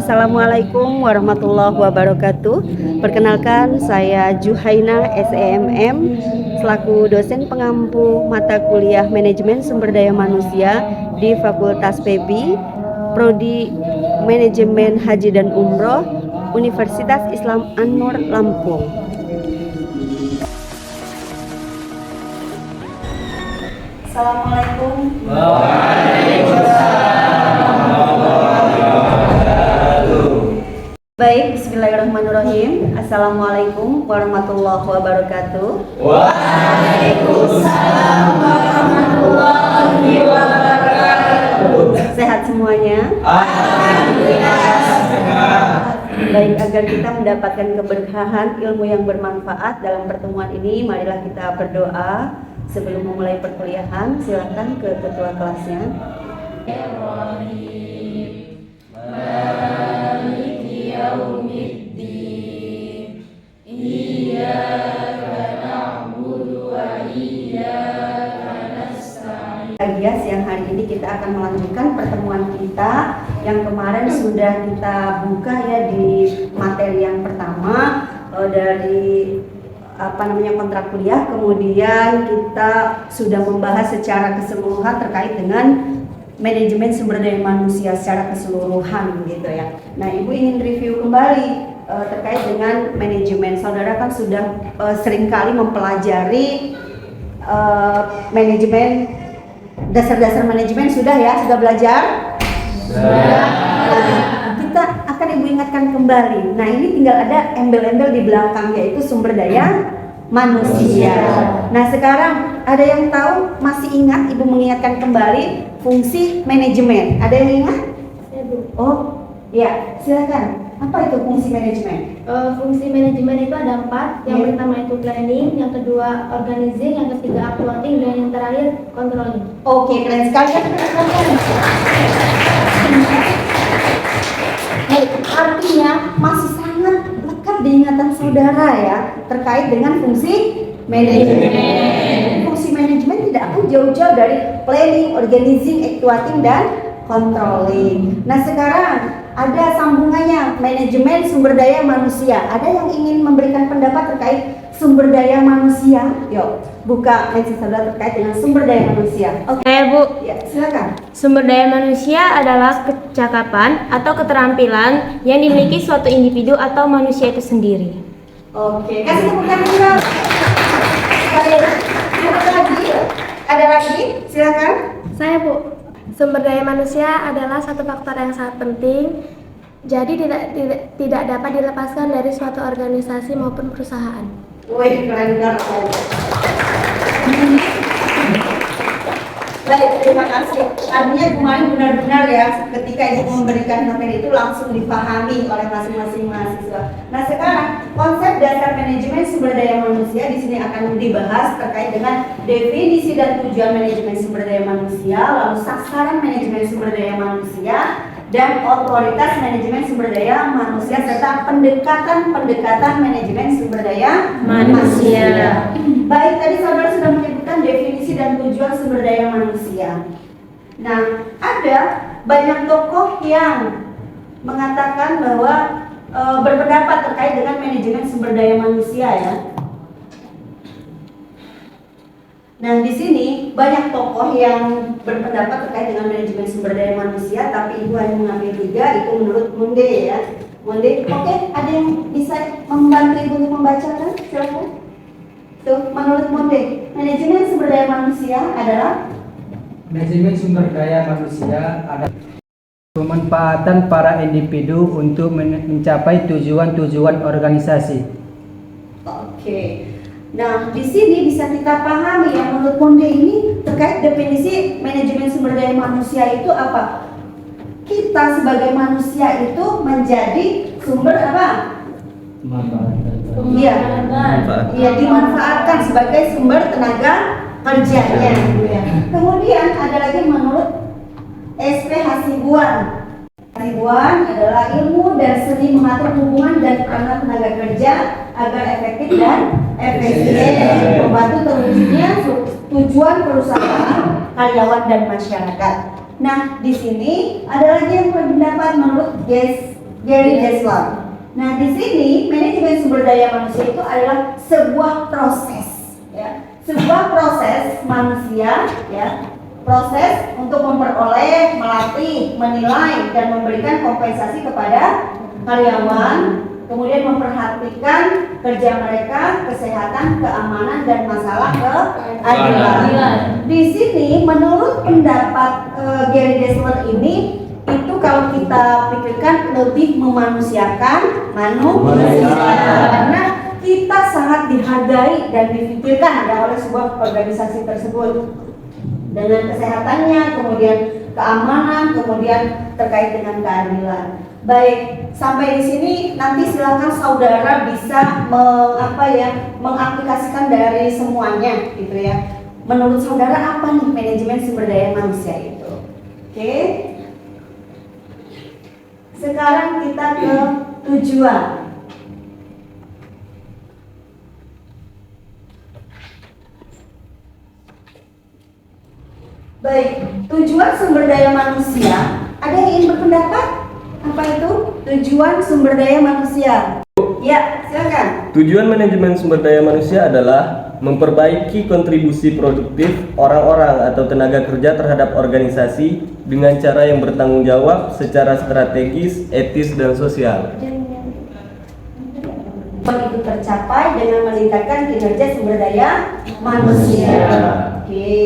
Assalamualaikum warahmatullahi wabarakatuh. Perkenalkan, saya Juhaina SEMM selaku dosen pengampu mata kuliah Manajemen Sumber Daya Manusia di Fakultas PEBI, Prodi Manajemen Haji dan Umroh, Universitas Islam An-Nur Lampung. Assalamualaikum. Baik, bismillahirrahmanirrahim. Assalamualaikum warahmatullahi wabarakatuh. Waalaikumsalam warahmatullahi wabarakatuh. Sehat semuanya? Alhamdulillah sehat. Baik, agar kita mendapatkan keberkahan ilmu yang bermanfaat dalam pertemuan ini, marilah kita berdoa sebelum memulai perkuliahan. Silakan ke ketua kelasnya. Ya, siang hari ini kita akan melanjutkan pertemuan kita yang kemarin sudah kita buka ya di materi yang pertama dari kontrak kuliah. Kemudian kita sudah membahas secara keseluruhan terkait dengan manajemen sumber daya manusia secara keseluruhan gitu ya. Nah, Ibu ingin review kembali terkait dengan manajemen. Saudara kan sudah seringkali mempelajari manajemen, dasar-dasar manajemen sudah ya, sudah belajar? Sudah. Kita akan Ibu ingatkan kembali. Nah, ini tinggal ada embel-embel di belakang, yaitu sumber daya manusia. Nah, sekarang ada yang tahu, masih ingat Ibu mengingatkan kembali fungsi manajemen? Ada yang ingat? Ya, Bu. Oh, ya, silakan. Apa itu fungsi manajemen? Fungsi manajemen itu ada 4. Yang pertama itu planning, yang kedua organizing, yang ketiga uploading, dan yang terakhir controlling. Oke, keren sekali. Artinya masih sangat lekat di ingatan saudara ya terkait dengan fungsi manajemen. Fungsi manajemen tidak akan jauh-jauh dari planning, organizing, actuating, dan controlling. Nah, sekarang ada sambungannya, manajemen sumber daya manusia. Ada yang ingin memberikan pendapat terkait sumber daya manusia? Yuk, buka medsos saudara terkait dengan sumber daya manusia. Oke, Bu. ya, silakan. Sumber daya manusia adalah kecakapan atau keterampilan yang dimiliki suatu individu atau manusia itu sendiri. Oke, kasih tepuk tangan dulu. Baik, ada lagi? Silakan. Saya, Bu. Sumber daya manusia adalah satu faktor yang sangat penting, jadi tidak dapat dilepaskan dari suatu organisasi maupun perusahaan. Wih, keren banget. Baik, terima kasih. Artinya kemarin benar-benar ya, ketika Ibu memberikan materi itu langsung dipahami oleh masing-masing mahasiswa. Nah, sekarang konsep dasar manajemen sumber daya manusia di sini akan dibahas terkait dengan definisi dan tujuan manajemen sumber daya manusia, lalu sasaran manajemen sumber daya manusia, dan otoritas manajemen sumber daya manusia, serta pendekatan manajemen sumber daya manusia. Baik, tadi saudara sudah menyebutkan definisi dan tujuan sumber daya manusia. Nah, ada banyak tokoh yang mengatakan bahwa berpendapat terkait dengan manajemen sumber daya manusia ya. Nah, di sini banyak tokoh yang berpendapat terkait dengan manajemen sumber daya manusia, tapi Ibu hanya mengambil 3, itu menurut Monde ya. Monde, oke, ada yang bisa membantu Ibu untuk membacakan? Silakan. Tuh, menurut Monde, manajemen sumber daya manusia adalah manajemen sumber daya manusia adalah pemanfaatan para individu untuk mencapai tujuan-tujuan organisasi. Oke. Nah, di sini bisa kita pahami ya, menurut Monde ini terkait definisi manajemen sumber daya manusia itu apa? Kita sebagai manusia itu menjadi sumber apa? Iya, dimanfaatkan sebagai sumber tenaga kerjanya. Kemudian ada lagi menurut SP Hasibuan. Hasibuan adalah ilmu dan seni mengatur hubungan dan peranan tenaga kerja agar efektif dan efisien, membantu terwujudnya tujuan perusahaan, karyawan dan masyarakat. Nah, di sini ada lagi yang berpendapat menurut Gary Dessler. Nah, di sini manajemen sumber daya manusia itu adalah sebuah proses, ya, sebuah proses manusia, ya, proses untuk memperoleh, melatih, menilai, dan memberikan kompensasi kepada karyawan, kemudian memperhatikan kerja mereka, kesehatan, keamanan, dan masalah keadilan. Di sini, menurut pendapat Gary Dessler ini, itu kalau kita pikirkan lebih memanusiakan manusia, karena kita sangat dihargai dan dipikirkan oleh sebuah organisasi tersebut dengan kesehatannya, kemudian keamanan, kemudian terkait dengan keadilan. Baik, sampai di sini nanti silakan saudara bisa mengaplikasikan dari semuanya, gitu ya. Menurut saudara apa nih manajemen sumber daya manusia itu? Oke. Sekarang kita ke tujuan. Baik, tujuan sumber daya manusia. Ada yang ingin berpendapat? Apa itu tujuan sumber daya manusia? Ya, silakan. Tujuan manajemen sumber daya manusia adalah memperbaiki kontribusi produktif orang-orang atau tenaga kerja terhadap organisasi dengan cara yang bertanggung jawab secara strategis, etis, dan sosial. Itu tercapai dengan meningkatkan kinerja sumber daya manusia. Oke.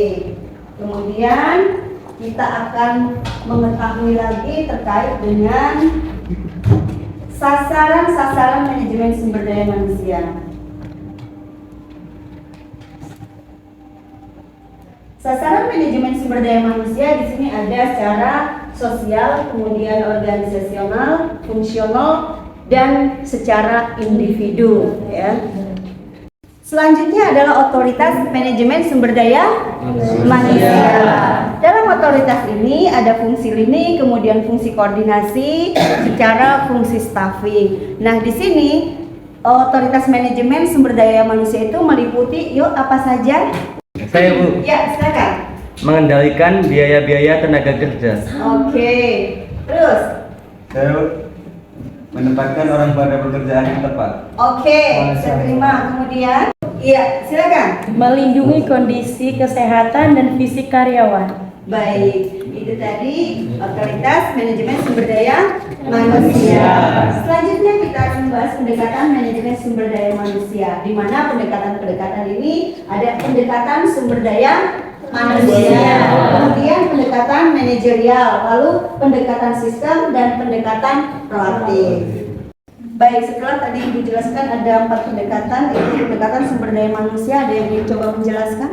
Kemudian kita akan mengetahui lagi terkait dengan sasaran manajemen sumber daya manusia. Sasaran manajemen sumber daya manusia di sini ada secara sosial, kemudian organisasional, fungsional, dan secara individu, ya. Selanjutnya adalah otoritas manajemen sumber daya manusia. Dalam otoritas ini ada fungsi lini, kemudian fungsi koordinasi, secara fungsi staffing. Nah, di sini otoritas manajemen sumber daya manusia itu meliputi, yuk, apa saja? Saya, Bu, Ya, silakan. mengendalikan biaya-biaya tenaga kerja. Oke. Terus? Saya menempatkan orang pada pekerjaan yang tepat. Oke, saya terima. Kemudian? Iya, silakan. Melindungi kondisi kesehatan dan fisik karyawan. Baik, itu tadi otoritas manajemen sumber daya manusia. Selanjutnya kita akan membahas pendekatan manajemen sumber daya manusia, di mana pendekatan-pendekatan ini ada pendekatan sumber daya manusia, kemudian pendekatan manajerial, lalu pendekatan sistem dan pendekatan proaktif. Baik, setelah tadi Ibu jelaskan ada 4 pendekatan, itu pendekatan sumber daya manusia. Ada yang ingin coba menjelaskan?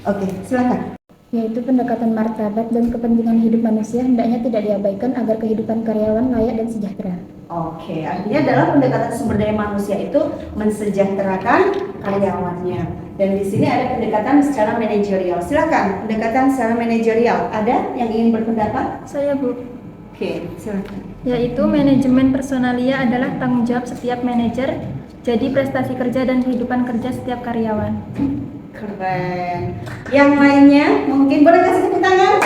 Oke, silakan. Yaitu pendekatan martabat dan kepentingan hidup manusia hendaknya tidak diabaikan agar kehidupan karyawan layak dan sejahtera. Oke, artinya dalam pendekatan sumber daya manusia itu mensejahterakan karyawannya. Dan di sini ada pendekatan secara manajerial. Silakan, pendekatan secara manajerial. Ada yang ingin berpendapat? Saya, Bu. Oke, silakan. Yaitu manajemen personalia adalah tanggung jawab setiap manajer, jadi prestasi kerja dan kehidupan kerja setiap karyawan. Keren. Yang lainnya mungkin boleh kasih tepuk tangan.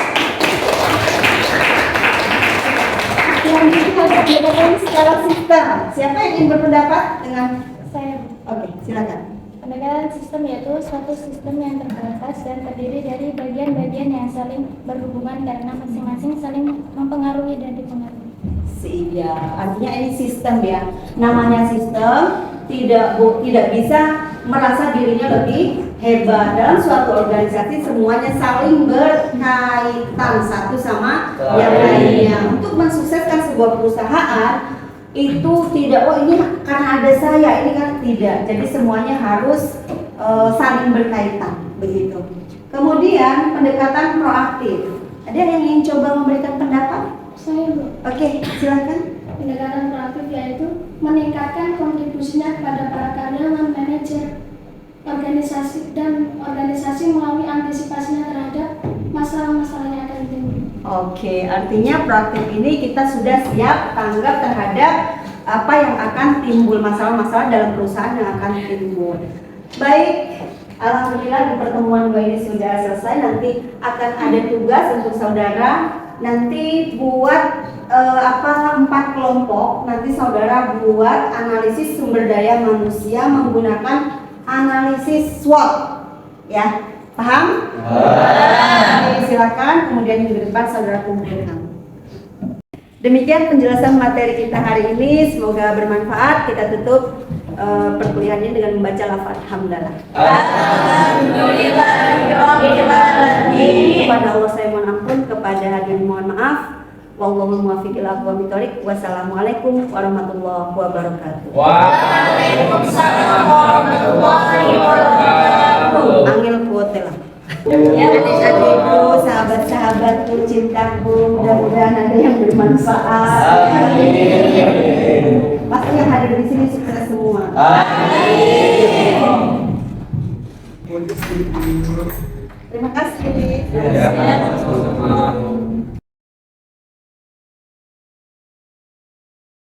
Selanjutnya ada pendekatan secara sistem. Siapa yang ingin berpendapat dengan? Saya, Bu. Oke, silakan. Pendekatan sistem yaitu suatu sistem yang terbatas dan terdiri dari bagian-bagian yang saling berhubungan karena masing-masing saling mempengaruhi dan dipengaruhi. Siap. Artinya ini sistem, ya. Namanya sistem, tidak bisa merasa dirinya lebih hebat. Dalam suatu organisasi semuanya saling berkaitan satu sama yang lainnya. Untuk mensukseskan sebuah perusahaan itu tidak, oh ini karena ada saya, ini kan tidak. Jadi semuanya harus saling berkaitan, begitu. Kemudian pendekatan proaktif. Ada yang ingin coba memberikan pendapat? Saya, Bu. Oke, silakan. Pendekatan proaktif yaitu meningkatkan kontribusinya kepada para karyawan, manajer, organisasi melalui antisipasinya terhadap masalah-masalah yang akan timbul. Oke, artinya proaktif ini kita sudah siap tanggap terhadap apa yang akan timbul, masalah-masalah dalam perusahaan yang akan timbul. Baik, alhamdulillah di pertemuan 2 ini sudah selesai. Nanti akan ada tugas untuk saudara nanti buat 4 kelompok. Nanti saudara buat analisis sumber daya manusia menggunakan analisis SWOT. Ya, paham? Oke, silakan. Kemudian minggu depan saudara kumpulkan. Demikian penjelasan materi kita hari ini. Semoga bermanfaat. Kita tutup perkuliahan ini dengan membaca lafaz hamdalah. Alhamdulillahirobbilalamin. Kepada Allah saya mohon ampun, kepada hadirin mohon maaf. Wallahul muwaffiq ila aqwamit thoriq. Wassalamualaikum warahmatullahi wabarakatuh. Waalaikumsalam warahmatullahi wabarakatuh. Angel kuote lah. Ya, adik-adikku, sahabat-sahabatku, cintaku, mudah-mudahan ada yang bermanfaat. Pasti yang hadir di sini sukses semua. Terima kasih.